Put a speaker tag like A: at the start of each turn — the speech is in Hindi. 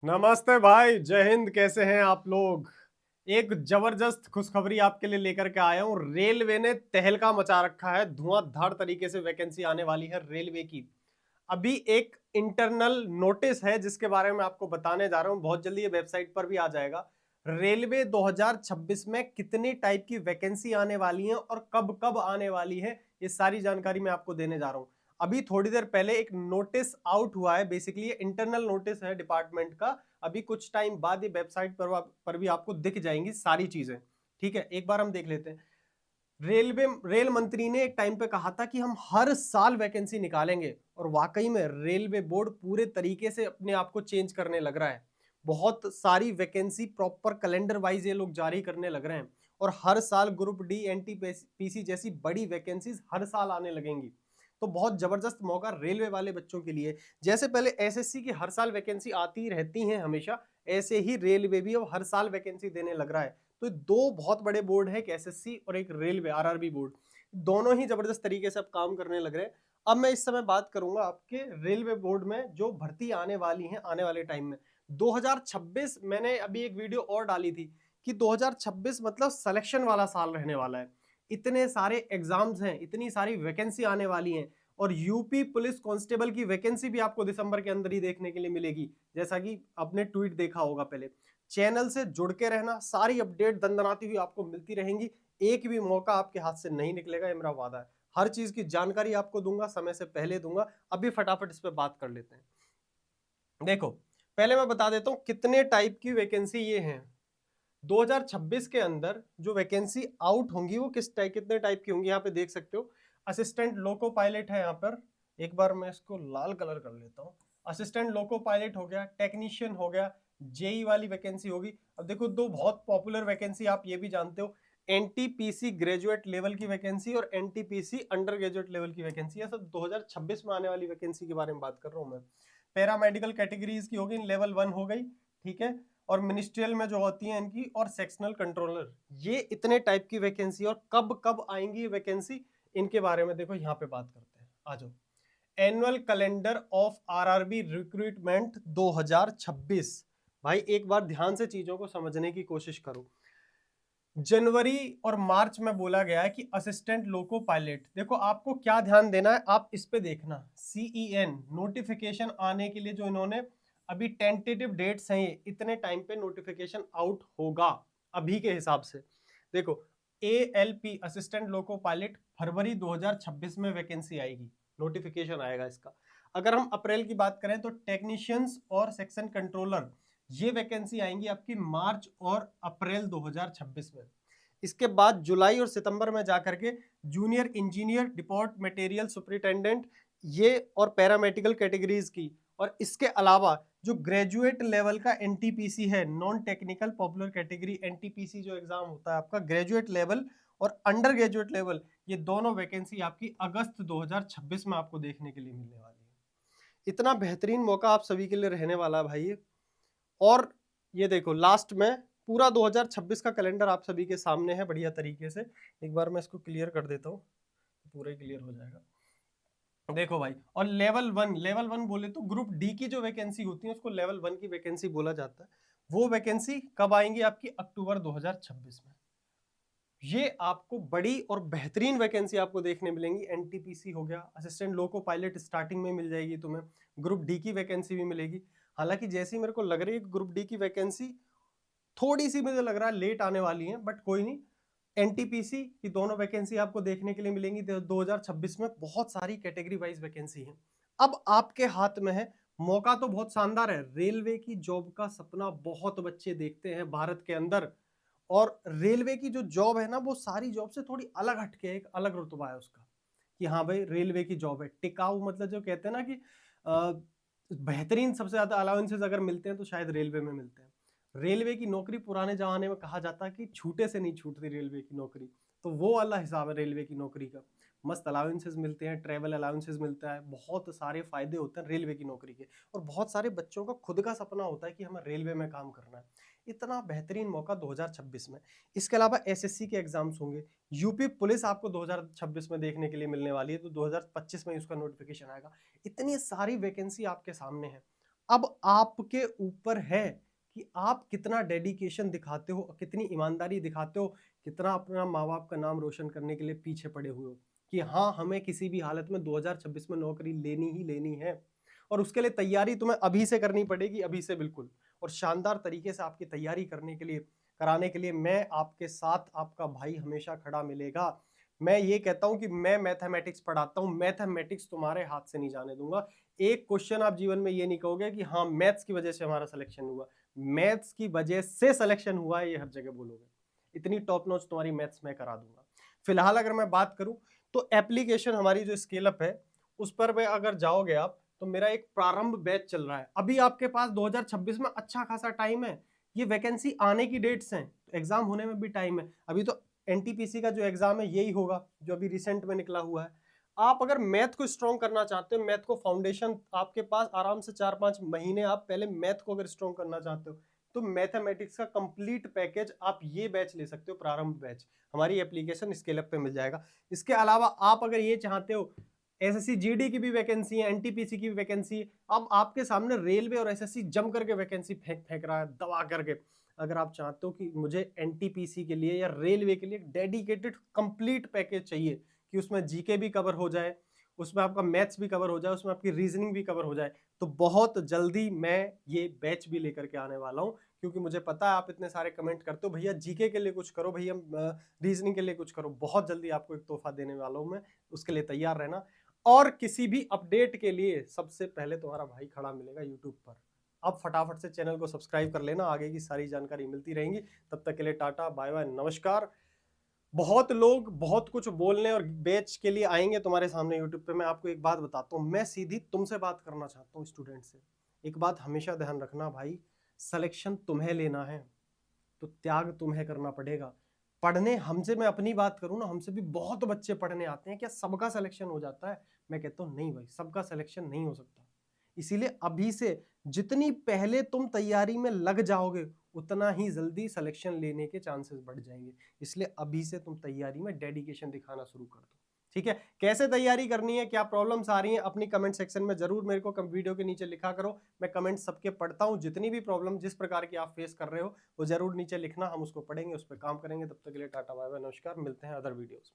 A: नमस्ते भाई, जय हिंद। कैसे हैं आप लोग? एक जबरदस्त खुशखबरी आपके लिए लेकर के आया हूं। रेलवे ने तहलका मचा रखा है, धुआंधार तरीके से वैकेंसी आने वाली है रेलवे की। अभी एक इंटरनल नोटिस है जिसके बारे में आपको बताने जा रहा हूं, बहुत जल्दी ये वेबसाइट पर भी आ जाएगा। रेलवे 2026 में कितनी टाइप की वैकेंसी आने वाली है और कब कब आने वाली है, ये सारी जानकारी मैं आपको देने जा रहा हूं। अभी थोड़ी देर पहले एक नोटिस आउट हुआ है, बेसिकली ये इंटरनल नोटिस है डिपार्टमेंट का। अभी कुछ टाइम बाद ये वेबसाइट पर भी आपको दिख जाएंगी सारी चीजें। ठीक है, एक बार हम देख लेते हैं। रेल मंत्री ने एक टाइम पे कहा था कि हम हर साल वैकेंसी निकालेंगे, और वाकई में रेलवे बोर्ड पूरे तरीके से अपने आप को चेंज करने लग रहा है। बहुत सारी वैकेंसी प्रॉपर कैलेंडर वाइज ये लोग जारी करने लग रहे हैं, और हर साल ग्रुप डी एनटीपीसी जैसी बड़ी वैकेंसीज हर साल आने लगेंगी। तो बहुत जबरदस्त मौका रेलवे वाले बच्चों के लिए। जैसे पहले एसएससी की हर साल वैकेंसी आती रहती हैं हमेशा, ऐसे ही रेलवे भी अब हर साल वैकेंसी देने लग रहा है। तो दो बहुत बड़े बोर्ड है, एक एसएससी और एक रेलवे आरआरबी बोर्ड। दोनों ही जबरदस्त तरीके से अब काम करने लग रहे हैं। अब मैं इस समय बात करूंगा आपके रेलवे बोर्ड में जो भर्ती आने वाली है आने वाले टाइम में। 2026, मैंने अभी एक वीडियो और डाली थी कि 2026 मतलब सिलेक्शन वाला साल रहने वाला है। इतने सारे एग्जाम्स हैं, इतनी सारी वैकेंसी आने वाली हैं, और यूपी पुलिस कांस्टेबल की वैकेंसी भी आपको दिसंबर के अंदर ही देखने के लिए मिलेगी। जैसा कि आपने ट्वीट देखा होगा पहले। चैनल से जुड़ के रहना, सारी अपडेट दंदनाती हुई आपको मिलती रहेंगी। एक भी मौका आपके हाथ से नहीं निकलेगा, ये मेरा वादा है। हर चीज की जानकारी आपको दूंगा, समय से पहले दूंगा। अभी फटाफट इस पे बात कर लेते हैं। देखो, पहले मैं बता देता हूं कितने टाइप की वैकेंसी ये हैं। 2026 के अंदर जो वैकेंसी आउट होंगी वो कितने टाइप की होंगी, यहाँ पे देख सकते हो। असिस्टेंट लोको पायलट है यहाँ पर। एक बार मैं इसको लाल कलर कर लेता हूँ। असिस्टेंट लोको पायलट हो गया, टेक्नीशियन हो गया, जेई वाली वैकेंसी होगी। अब देखो, दो बहुत पॉपुलर वैकेंसी आप ये भी जानते हो, एनटीपीसी ग्रेजुएट लेवल की वैकेंसी और एनटीपीसी अंडर ग्रेजुएट लेवल की वैकेंसी। सब 2026 में आने वाली वैकेंसी के बारे में बात कर रहा हूँ मैं। पैरामेडिकल कैटेगरीज की होगी, लेवल 1 हो गई। ठीक है, और मिनिस्ट्रियल में जो होती है इनकी, और सेक्शनल कंट्रोलर। ये इतने टाइप की वैकेंसी, और कब कब आएंगी वैकेंसी, इनके बारे में देखो यहाँ पे बात करते हैं। आ जाओ। Annual calendar of RRB recruitment 2026। भाई एक बार ध्यान से चीजों को समझने की कोशिश करो। जनवरी और मार्च में बोला गया है कि असिस्टेंट लोको पायलट। देखो, आपको क्या ध्यान देना है, आप इस पे देखना। सीईएन नोटिफिकेशन आने के लिए जो इन्होंने अभी टेंटेटिव डेट्स हैं, ये इतने टाइम पे नोटिफिकेशन आउट होगा अभी के हिसाब से। देखो, एएलपी असिस्टेंट लोको पायलट फरवरी 2026 में वैकेंसी आएगी, नोटिफिकेशन आएगा इसका। अगर हम अप्रैल की बात करें तो टेक्नीशियंस और सेक्शन कंट्रोलर, ये वैकेंसी आएंगी आपकी मार्च और अप्रैल 2026 में। इसके बाद जुलाई और सितंबर में जाकर के junior engineer, deport material superintendent, ये और पैरामेडिकल कैटेगरीज की। और इसके अलावा जो ग्रेजुएट लेवल का एनटीपीसी है, non technical popular category NTPC, जो एग्जाम होता है आपका ग्रेजुएट लेवल और अंडर ग्रेजुएट लेवल, ये दोनों वैकेंसी आपकी अगस्त 2026 में आपको देखने के लिए मिलने वाली है। इतना बेहतरीन मौका आप सभी के लिए रहने वाला है भाई। और ये देखो, लास्ट में पूरा 2026 का कैलेंडर आप सभी के सामने है बढ़िया तरीके से। एक बार मैं इसको क्लियर कर देता हूँ, पूरा ही क्लियर हो जाएगा। देखो भाई, और लेवल 1 बोले तो ग्रुप डी की जो वैकेंसी होती है उसको लेवल 1 की वैकेंसी बोला जाता है। वो वैकेंसी कब आएंगी आपकी? अक्टूबर 2026 में। ये आपको बड़ी और बेहतरीन वैकेंसी आपको देखने मिलेंगी। एनटीपीसी हो गया, असिस्टेंट लोको पायलट स्टार्टिंग में मिल जाएगी तुम्हें, ग्रुप डी की वैकेंसी भी मिलेगी। हालांकि जैसी मेरे को लग रही है ग्रुप डी की वैकेंसी थोड़ी सी, मुझे लग रहा है लेट आने वाली है, बट कोई नहीं। एनटीपीसी की दोनों वैकेंसी आपको देखने के लिए मिलेंगी 2026 में। बहुत सारी कैटेगरी वाइज वैकेंसी है। अब आपके हाथ में है, मौका तो बहुत शानदार है। रेलवे की जॉब का सपना बहुत बच्चे देखते हैं भारत के अंदर, और रेलवे की जो जॉब है ना, वो सारी जॉब से थोड़ी अलग हटके है, एक अलग रुतबा है उसका। कि हाँ भाई, रेलवे की जॉब है टिकाऊ, मतलब जो कहते हैं ना कि बेहतरीन, सबसे ज्यादा अलाउंसेस अगर मिलते हैं तो शायद रेलवे में मिलते हैं। रेलवे की नौकरी, पुराने जमाने में कहा जाता कि छूटे से नहीं छूटती रेलवे की नौकरी, तो वो वाला हिसाब है रेलवे की नौकरी का। मस्त अलाउंसेस मिलते हैं, ट्रेवल अलाउंसेस मिलता है, बहुत सारे फायदे होते हैं रेलवे की नौकरी के। और बहुत सारे बच्चों का खुद का सपना होता है कि हमें रेलवे में काम करना है। इतना बेहतरीन मौका 2026 में। इसके अलावा एसएससी के एग्जाम्स होंगे, यूपी पुलिस आपको 2026 में देखने के लिए मिलने वाली है, तो 2025 में उसका नोटिफिकेशन आएगा। इतनी सारी वैकेंसी आपके सामने है। अब आपके ऊपर है कि आप कितना डेडिकेशन दिखाते हो, कितनी ईमानदारी दिखाते हो, कितना अपना माँ बाप का नाम रोशन करने के लिए पीछे पड़े हुए हो कि हाँ हमें किसी भी हालत में 2026 में नौकरी लेनी ही लेनी है। और उसके लिए तैयारी तुम्हें अभी से करनी पड़ेगी, अभी से बिल्कुल। और शानदार तरीके से आपकी तैयारी करने के लिए, कराने के लिए मैं आपके साथ, आपका भाई हमेशा खड़ा मिलेगा। मैं ये कहता हूं कि मैं मैथमेटिक्स पढ़ाता हूं, मैथमेटिक्स तुम्हारे हाथ से नहीं जाने दूंगा। एक क्वेश्चन आप जीवन में ये नहीं कहोगे कि हाँ मैथ्स की वजह से हमारा सिलेक्शन हुआ, मैथ्स की वजह से सिलेक्शन हुआ है, ये हर जगह बोलोगे। इतनी टॉप नॉच तुम्हारी मैथ्स में करा दूंगा। फिलहाल अगर मैं बात करूं तो एप्लीकेशन हमारी जो स्केल अप है उस पर अगर जाओगे आप, तो मेरा एक प्रारंभ बैच चल रहा है। अभी आपके पास 2026 में अच्छा खासा टाइम है, ये वैकेंसी आने की डेट्स हैं, एग्जाम होने में भी टाइम है। अभी तो एनटीपीसी का जो एग्जाम है यही होगा जो अभी रिसेंट में निकला हुआ है। आप अगर मैथ को स्ट्रॉन्ग करना चाहते हो, मैथ को फाउंडेशन आपके पास आराम से 4-5 महीने, आप पहले मैथ को अगर स्ट्रॉन्ग करना चाहते हो तो मैथमेटिक्स का कंप्लीट पैकेज आप ये बैच ले सकते हो, प्रारंभ बैच हमारी एप्लीकेशन स्केल अप पे मिल जाएगा। इसके अलावा आप अगर ये चाहते हो, एसएससी जीडी की भी वैकेंसी है, एनटीपीसी की भी वैकेंसी है। अब आपके सामने रेलवे और एसएससी जम करके वैकेंसी फेंक फेंक रहा है दबा करके। अगर आप चाहते हो कि मुझे एनटीपीसी के लिए या रेलवे के लिए डेडिकेटेड कंप्लीट पैकेज चाहिए कि उसमें जीके भी कवर हो जाए, उसमें आपका मैथ्स भी कवर हो जाए, उसमें आपकी रीजनिंग भी कवर हो जाए, तो बहुत जल्दी मैं ये बैच भी लेकर के आने वाला हूँ। क्योंकि मुझे पता है आप इतने सारे कमेंट करते हो, भैया जीके के लिए कुछ करो, भैया रीजनिंग के लिए कुछ करो। बहुत जल्दी आपको एक तोहफा देने वाला हूँ मैं, उसके लिए तैयार रहना। और किसी भी अपडेट के लिए सबसे पहले तुम्हारा भाई खड़ा मिलेगा यूट्यूब पर। अब फटाफट से चैनल को सब्सक्राइब कर लेना, आगे की सारी जानकारी मिलती रहेंगी। तब तक के लिए टाटा बाय बाय नमस्कार। बहुत लोग बहुत कुछ बोलने और बैच के लिए आएंगे तुम्हारे सामने यूट्यूब पे। मैं आपको एक बात बताता हूँ, मैं सीधी तुमसे बात करना चाहता हूँ, स्टूडेंट से। एक बात हमेशा ध्यान रखना भाई, सिलेक्शन तुम्हें लेना है तो त्याग तुम्हें करना पड़ेगा। पढ़ने हमसे, मैं अपनी बात करूं ना, हमसे भी बहुत बच्चे पढ़ने आते हैं, क्या सबका सिलेक्शन हो जाता है? मैं कहता हूं नहीं भाई, सबका सिलेक्शन नहीं हो सकता। इसीलिए अभी से जितनी पहले तुम तैयारी में लग जाओगे उतना ही जल्दी सिलेक्शन लेने के चांसेस बढ़ जाएंगे। इसलिए अभी से तुम तैयारी में डेडिकेशन दिखाना शुरू कर दो। ठीक है, कैसे तैयारी करनी है, क्या प्रॉब्लम्स आ रही हैं, अपनी कमेंट सेक्शन में जरूर मेरे को वीडियो के नीचे लिखा करो। मैं कमेंट सबके पढ़ता हूं, जितनी भी प्रॉब्लम जिस प्रकार की आप फेस कर रहे हो वो जरूर नीचे लिखना, हम उसको पढ़ेंगे, उस पर काम करेंगे। तब तक के लिए टाटा बाय बाय नमस्कार, मिलते हैं अदर वीडियोस।